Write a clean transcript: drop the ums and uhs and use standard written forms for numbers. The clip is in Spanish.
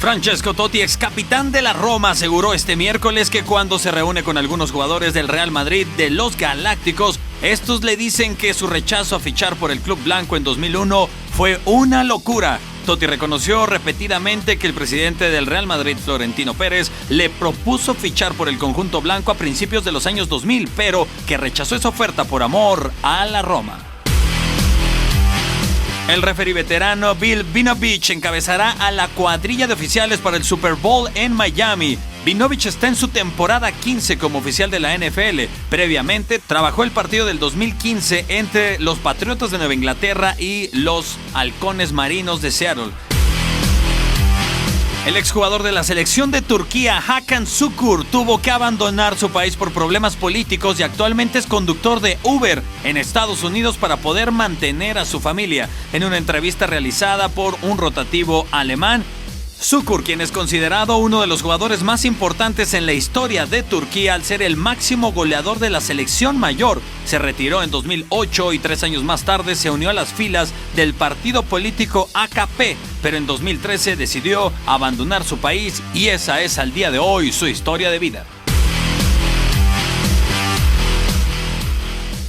Francesco Totti, ex capitán de la Roma, aseguró este miércoles que cuando se reúne con algunos jugadores del Real Madrid de los Galácticos, estos le dicen que su rechazo a fichar por el club blanco en 2001 fue una locura. Totti reconoció repetidamente que el presidente del Real Madrid, Florentino Pérez, le propuso fichar por el conjunto blanco a principios de los años 2000, pero que rechazó esa oferta por amor a la Roma. El referee veterano Bill Vinovich encabezará a la cuadrilla de oficiales para el Super Bowl en Miami. Vinovich está en su temporada 15 como oficial de la NFL. Previamente, trabajó el partido del 2015 entre los Patriotas de Nueva Inglaterra y los Halcones Marinos de Seattle. El exjugador de la selección de Turquía, Hakan Şükür, tuvo que abandonar su país por problemas políticos y actualmente es conductor de Uber en Estados Unidos para poder mantener a su familia. En una entrevista realizada por un rotativo alemán, Şükür, quien es considerado uno de los jugadores más importantes en la historia de Turquía al ser el máximo goleador de la selección mayor, se retiró en 2008 y 3 años más tarde se unió a las filas del partido político AKP, pero en 2013 decidió abandonar su país y esa es al día de hoy su historia de vida.